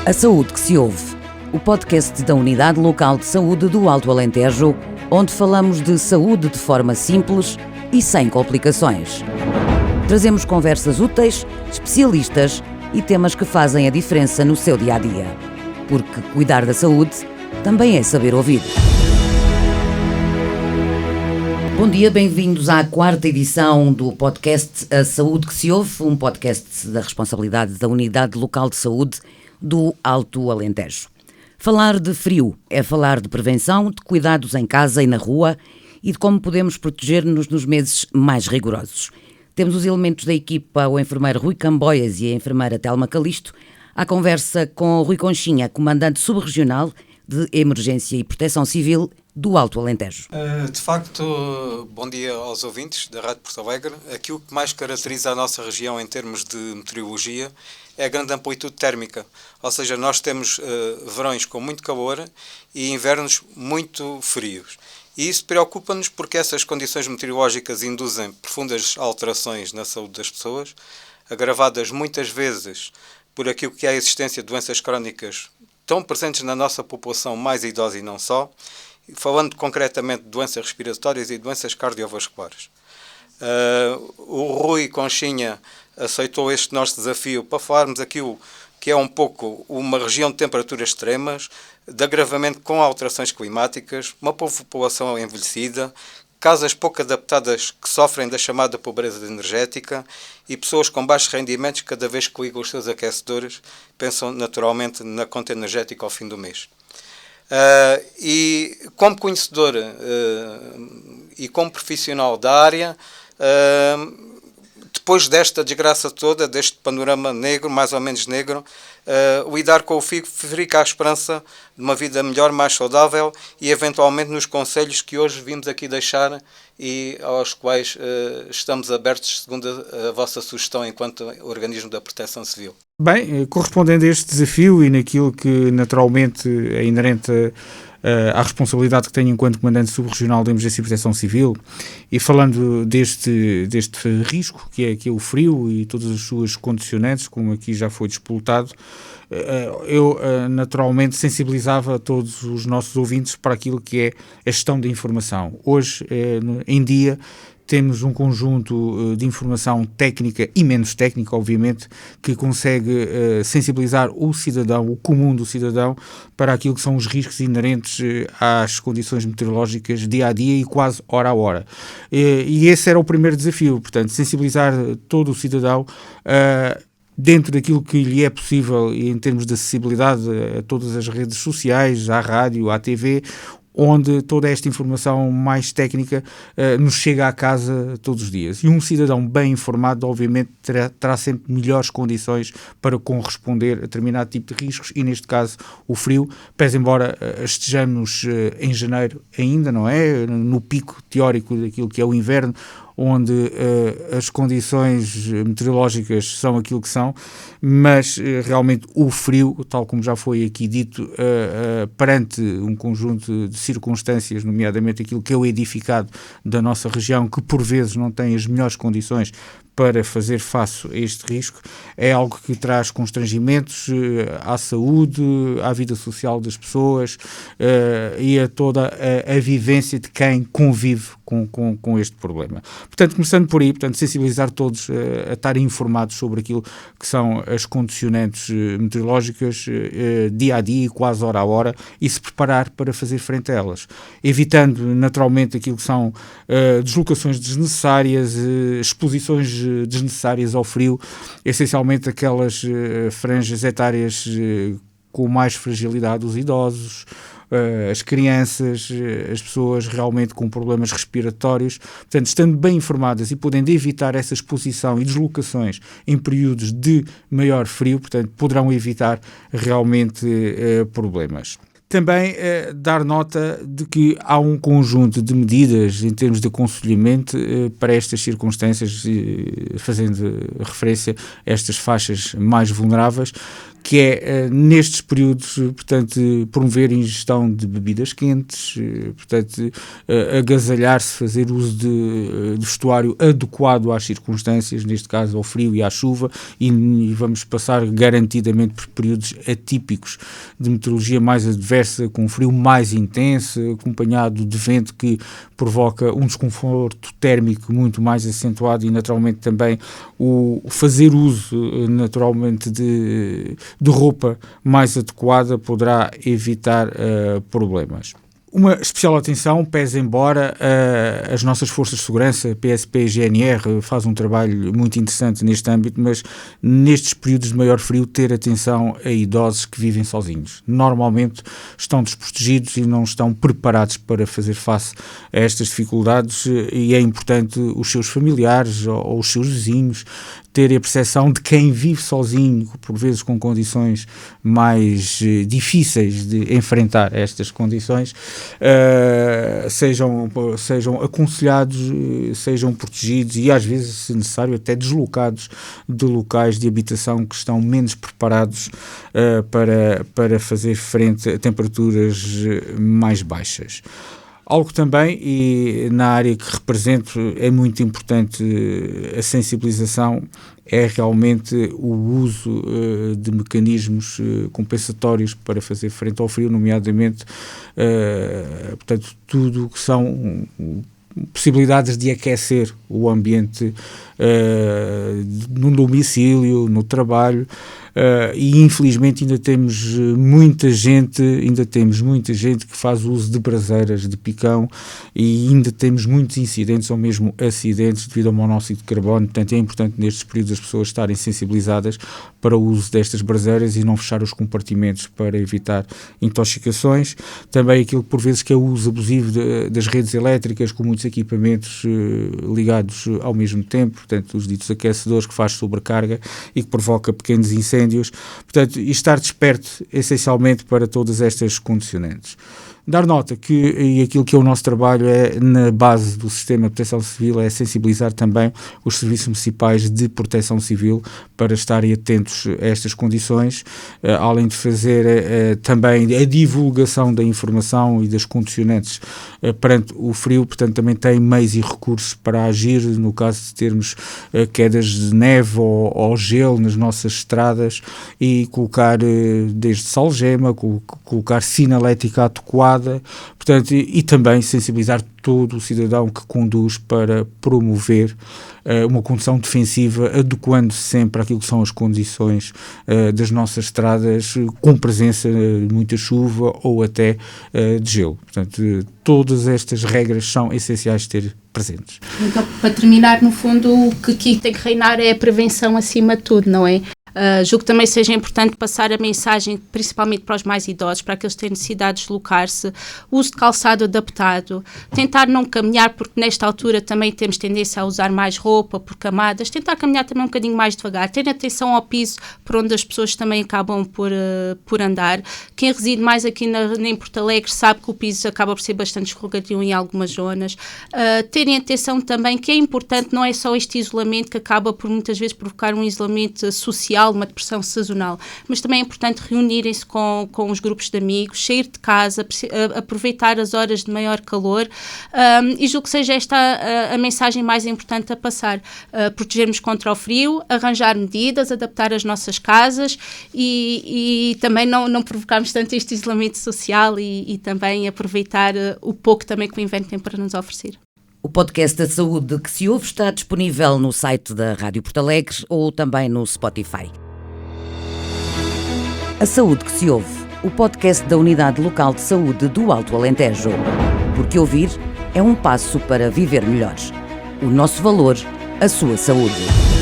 A Saúde que se ouve, o podcast da Unidade Local de Saúde do Alto Alentejo, onde falamos de saúde de forma simples e sem complicações. Trazemos conversas úteis, especialistas e temas que fazem a diferença no seu dia-a-dia. Porque cuidar da saúde também é saber ouvir. Bom dia, bem-vindos à quarta edição do podcast A Saúde que se ouve, um podcast da responsabilidade da Unidade Local de Saúde do Alto Alentejo. Falar de frio é falar de prevenção, de cuidados em casa e na rua e de como podemos proteger-nos nos meses mais rigorosos. Temos os elementos da equipa, o enfermeiro Rui Camboias e a enfermeira Telma Calisto, à conversa com Rui Conchinha, comandante subregional de Emergência e Proteção Civil do Alto Alentejo. De facto, bom dia aos ouvintes da Rádio Porto Alegre. Aquilo que mais caracteriza a nossa região em termos de meteorologia é a grande amplitude térmica. Ou seja, nós temos verões com muito calor e invernos muito frios. E isso preocupa-nos porque essas condições meteorológicas induzem profundas alterações na saúde das pessoas, agravadas muitas vezes por aquilo que é a existência de doenças crónicas tão presentes na nossa população mais idosa e não só, falando concretamente de doenças respiratórias e doenças cardiovasculares. O Rui Conchinha aceitou este nosso desafio para falarmos aquilo que é um pouco uma região de temperaturas extremas, de agravamento com alterações climáticas, uma população envelhecida, casas pouco adaptadas que sofrem da chamada pobreza energética e pessoas com baixos rendimentos que cada vez que ligam os seus aquecedores pensam naturalmente na conta energética ao fim do mês. E como conhecedor e como profissional da área, depois desta desgraça toda, deste panorama negro, mais ou menos negro, lidar com o frio fica a esperança de uma vida melhor, mais saudável e eventualmente nos conselhos que hoje vimos aqui deixar e aos quais estamos abertos segundo a vossa sugestão enquanto organismo da Proteção Civil. Bem, correspondendo a este desafio e naquilo que naturalmente é inerente à responsabilidade que tenho enquanto comandante subregional de Emergência e Proteção Civil e falando deste risco que é o frio e todas as suas condicionantes, como aqui já foi despolutado, eu naturalmente sensibilizava todos os nossos ouvintes para aquilo que é a gestão da informação. Hoje, em dia, temos um conjunto de informação técnica e menos técnica, obviamente, que consegue sensibilizar o cidadão, o comum do cidadão, para aquilo que são os riscos inerentes às condições meteorológicas dia a dia e quase hora a hora. E esse era o primeiro desafio, portanto, sensibilizar todo o cidadão dentro daquilo que lhe é possível e em termos de acessibilidade a todas as redes sociais, à rádio, à TV, onde toda esta informação mais técnica nos chega à casa todos os dias. E um cidadão bem informado, obviamente, terá sempre melhores condições para corresponder a determinado tipo de riscos, e neste caso o frio, pese embora estejamos em janeiro ainda, não é? No pico teórico daquilo que é o inverno, onde as condições meteorológicas são aquilo que são, mas realmente o frio, tal como já foi aqui dito, perante um conjunto de circunstâncias, nomeadamente aquilo que é o edificado da nossa região, que por vezes não tem as melhores condições para fazer face a este risco, é algo que traz constrangimentos à saúde, à vida social das pessoas e a toda a vivência de quem convive com este problema. Portanto, começando por aí, sensibilizar todos a estarem informados sobre aquilo que são as condicionantes meteorológicas dia a dia, quase hora a hora, e se preparar para fazer frente a elas, evitando naturalmente aquilo que são deslocações desnecessárias, exposições desnecessárias ao frio, essencialmente aquelas franjas etárias com mais fragilidade, os idosos, as crianças, as pessoas realmente com problemas respiratórios. Portanto, estando bem informadas e podendo evitar essa exposição e deslocações em períodos de maior frio, portanto, poderão evitar realmente problemas. Também dar nota de que há um conjunto de medidas em termos de aconselhamento para estas circunstâncias, fazendo referência a estas faixas mais vulneráveis, que é, nestes períodos, portanto, promover a ingestão de bebidas quentes, portanto, agasalhar-se, fazer uso de vestuário adequado às circunstâncias, neste caso ao frio e à chuva, e vamos passar garantidamente por períodos atípicos de meteorologia mais adversa, com frio mais intenso, acompanhado de vento que provoca um desconforto térmico muito mais acentuado, e naturalmente também o fazer uso naturalmente de roupa mais adequada poderá evitar problemas. Uma especial atenção, pese embora as nossas forças de segurança, PSP e GNR, fazem um trabalho muito interessante neste âmbito, mas nestes períodos de maior frio ter atenção a idosos que vivem sozinhos. Normalmente estão desprotegidos e não estão preparados para fazer face a estas dificuldades, e é importante os seus familiares ou os seus vizinhos terem a percepção de quem vive sozinho, por vezes com condições mais difíceis de enfrentar estas condições, sejam aconselhados, sejam protegidos e às vezes, se necessário, até deslocados de locais de habitação que estão menos preparados para fazer frente a temperaturas mais baixas. Algo também, e na área que represento, é muito importante a sensibilização, é realmente o uso de mecanismos compensatórios para fazer frente ao frio, nomeadamente, portanto, tudo o que são possibilidades de aquecer o ambiente no domicílio, no trabalho, e infelizmente ainda temos muita gente que faz uso de braseiras de picão, e ainda temos muitos incidentes ou mesmo acidentes devido ao monóxido de carbono. Portanto, é importante nestes períodos as pessoas estarem sensibilizadas para o uso destas braseiras e não fechar os compartimentos para evitar intoxicações. Também aquilo por vezes que é o uso abusivo das redes elétricas, com muitos equipamentos ligados ao mesmo tempo, portanto os ditos aquecedores, que faz sobrecarga e que provoca pequenos incêndios. Portanto, e estar desperto essencialmente para todas estas condicionantes. Dar nota que, e aquilo que é o nosso trabalho é na base do sistema de proteção civil, é sensibilizar também os serviços municipais de proteção civil para estarem atentos a estas condições, além de fazer também a divulgação da informação e das condicionantes perante o frio. Portanto, também tem meios e recursos para agir no caso de termos quedas de neve ou gelo nas nossas estradas, e colocar desde salgema, colocar sinalética adequada, portanto, e também sensibilizar todo o cidadão que conduz para promover uma condução defensiva, adequando-se sempre àquilo que são as condições das nossas estradas, com presença de muita chuva ou até de gelo. Portanto, todas estas regras são essenciais de ter presentes. Então, para terminar, no fundo, o que aqui tem que reinar é a prevenção acima de tudo, não é? Julgo que também seja importante passar a mensagem, principalmente para os mais idosos, para aqueles que têm necessidade de deslocar-se, uso de calçado adaptado, tentar não caminhar, porque nesta altura também temos tendência a usar mais roupa por camadas, tentar caminhar também um bocadinho mais devagar, ter atenção ao piso por onde as pessoas também acabam por andar. Quem reside mais aqui em Porto Alegre sabe que o piso acaba por ser bastante escorregadio em algumas zonas. Terem atenção também que é importante, não é só este isolamento que acaba por muitas vezes provocar um isolamento social, uma depressão sazonal, mas também é importante reunirem-se com os grupos de amigos, sair de casa, aproveitar as horas de maior calor, e julgo que seja esta a mensagem mais importante a passar. Protegermos contra o frio, arranjar medidas, adaptar as nossas casas e também não provocarmos tanto este isolamento social e também aproveitar o pouco também que o inverno tem para nos oferecer. O podcast da Saúde que se ouve está disponível no site da Rádio Porto Alegre ou também no Spotify. A Saúde que se ouve, o podcast da Unidade Local de Saúde do Alto Alentejo. Porque ouvir é um passo para viver melhor. O nosso valor, a sua saúde.